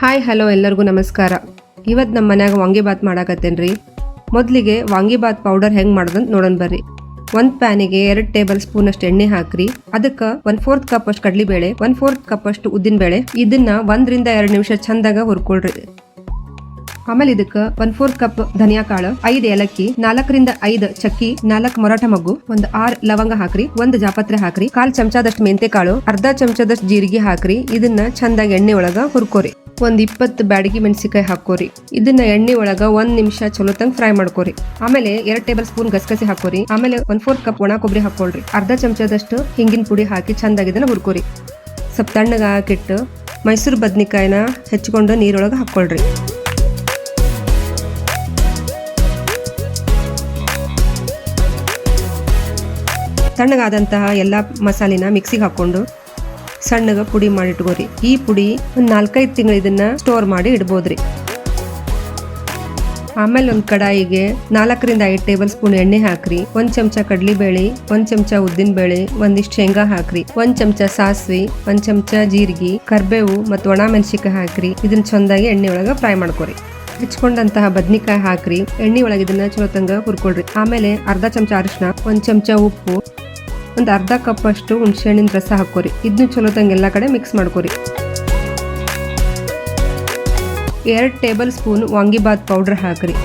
Hi hello ಎಲ್ಲರಿಗೂ ನಮಸ್ಕಾರ. ಇವತ್ತು ನಮ್ಮ ಮನ್ಯಾಗ ವಾಂಗಿಬಾತ್ ಮಾಡಾಕತ್ತೇನ್ರಿ. ಮೊದಲಿಗೆ ವಾಂಗಿಬಾತ್ ಪೌಡರ್ ಹೆಂಗೆ ಮಾಡೋದಂತ ನೋಡೋಣ ಬರ್ರಿ. ಒಂದು ಪ್ಯಾನಿಗೆ 2 ಟೇಬಲ್ ಸ್ಪೂನ್ ಅಷ್ಟು ಎಣ್ಣೆ ಹಾಕ್ರಿ. ಅದಕ್ಕೆ 1/4 ಕಪ್ ಅಷ್ಟು ಕಡಲಿಬೇಳೆ, 1/4 ಕಪ್ ಅಷ್ಟು ಉದ್ದಿನಬೇಳೆ, ಇದನ್ನ 1 ರಿಂದ 2 ನಿಮಿಷ ಚಂದಾಗ ಹುರ್ಕೊಳ್ರಿ. ಆಮೇಲೆ ಇದಕ್ಕೆ 1/4 ಕಪ್ ಧನಿಯಾ ಕಾಳು, 5 ಏಲಕ್ಕಿ, 4 ರಿಂದ 5 ಚಕ್ಕಿ, 4 ಮೊರಾಟ ಮಗ್ಗು, 6 ಲವಂಗ ಹಾಕ್ರಿ, 1 ಜಾಪತ್ರೆ ಹಾಕ್ರಿ, 1/4 ಚಮಚದಷ್ಟು ಮೆಂತೆ ಕಾಳು, ಅರ್ಧ ಚಮಚದಷ್ಟು ಜೀರಿಗೆ ಹಾಕ್ರಿ. ಇದನ್ನ ಚಂದಾಗಿ ಎಣ್ಣೆ ಒಳಗ ಹುರ್ಕೋರಿ. 20 ಬ್ಯಾಡಗಿ ಮೆಣಸಿಕಾಯಿ ಹಾಕೋರಿ. ಇದನ್ನ ಎಣ್ಣೆ ಒಳಗ 1 ನಿಮಿಷ ಚಲೋ ತಂಗ ಫ್ರೈ ಮಾಡ್ಕೋರಿ. ಆಮೇಲೆ 2 ಟೇಬಲ್ ಸ್ಪೂನ್ ಗಸಗಸೆ ಹಾಕೋರಿ. ಆಮೇಲೆ 1/4 ಕಪ್ ಒಣ ಕೊಬ್ಬರಿ ಹಾಕೊಳ್ರಿ. ಅರ್ಧ ಚಮಚದಷ್ಟು ಹಿಂಗಿನ ಪುಡಿ ಹಾಕಿ ಚಂದಾಗಿ ಇದನ್ನ ಹುರ್ಕೋರಿ. ಸ್ವಲ್ಪ ತಣ್ಣಗ ಹಾಕಿಟ್ಟು ಮೈಸೂರು ಬದ್ನಿಕಾಯಿನ ಹೆಚ್ಚಿಕೊಂಡು ನೀರೊಳಗೆ ಹಾಕೊಳ್ರಿ. ತಣ್ಣಗಾದಂತಹ ಎಲ್ಲ ಮಸಾಲಿನ ಮಿಕ್ಸಿಗೆ ಹಾಕೊಂಡು ಸಣ್ಣಗ ಪುಡಿ ಮಾಡಿ ಇಟ್ಕೋರಿ. ಈ ಪುಡಿ ಒಂದು 4-5 ತಿಂಗಳು ಇದನ್ನ ಸ್ಟೋರ್ ಮಾಡಿ ಇಡ್ಬೋದ್ರಿ. ಆಮೇಲೆ ಒಂದು ಕಡಾಯಿಗೆ 4 ರಿಂದ 5 ಟೇಬಲ್ ಸ್ಪೂನ್ ಎಣ್ಣೆ ಹಾಕ್ರಿ. 1 ಚಮಚ ಕಡಲಿಬೇಳೆ, 1 ಚಮಚ ಉದ್ದಿನ ಬೇಳೆ, ಒಂದಿಷ್ಟು ಶೇಂಗಾ ಹಾಕ್ರಿ, 1 ಚಮಚ ಸಾಸಿವೆ, 1 ಚಮಚ ಜೀರಿಗೆ, ಕರ್ಬೇವು ಮತ್ತು ಒಣ ಮೆಣಸಿಕಾಯಿ ಹಾಕ್ರಿ. ಇದನ್ನ ಚಂದಾಗಿ ಎಣ್ಣೆ ಒಳಗ ಫ್ರೈ ಮಾಡ್ಕೋರಿ. ಹೆಚ್ಚಿಕೊಂಡಂತಹ ಬದ್ನಿಕಾಯಿ ಹಾಕ್ರಿ. ಎಣ್ಣೆ ಒಳಗೆ ಇದನ್ನ ಚಲೋ ತಂಗ ಹುರ್ಕೊಳ್ರಿ. ಆಮೇಲೆ ಅರ್ಧ ಚಮಚ ಅರಿಶಿನ, 1 ಚಮಚ ಉಪ್ಪು, ಒಂದು ಅರ್ಧ ಕಪ್ ಅಷ್ಟು ಹುಣಸೆಹಣ್ಣಿನ ರಸ ಹಾಕೋರಿ. ಇದನ್ನು ಚಲೋ ತಂಗ ಎಲ್ಲ ಕಡೆ ಮಿಕ್ಸ್ ಮಾಡ್ಕೋರಿ. 2 ಟೇಬಲ್ ಸ್ಪೂನ್ ವಾಂಗಿಬಾತ್ ಪೌಡರ್ ಹಾಕ್ರಿ.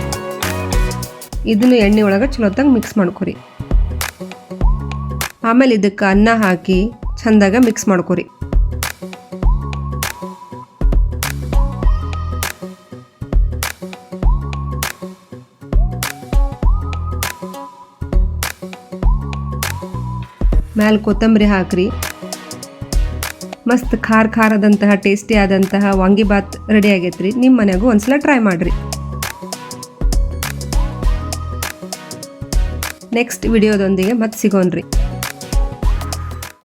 ಇದನ್ನು ಎಣ್ಣೆ ಒಳಗೆ ಚಲೋ ತಂಗ ಮಿಕ್ಸ್ ಮಾಡ್ಕೋರಿ. ಆಮೇಲೆ ಇದಕ್ಕೆ ಅನ್ನ ಹಾಕಿ ಚಂದಾಗ ಮಿಕ್ಸ್ ಮಾಡ್ಕೋರಿ. ಮ್ಯಾಲ ಕೊತ್ತಂಬರಿ ಹಾಕ್ರಿ. ಮಸ್ತ್ ಖಾರದಂತಹ ಟೇಸ್ಟಿ ಆದಂತಹ ವಾಂಗಿಬಾತ್ ರೆಡಿ ಆಗೈತ್ರಿ. ನಿಮ್ಮ ಮನೆಗೂ ಒಂದ್ಸಲ ಟ್ರೈ ಮಾಡ್ರಿ. ನೆಕ್ಸ್ಟ್ ವಿಡಿಯೋದೊಂದಿಗೆ ಮತ್ತೆ ಸಿಗೋಣ್ರಿ.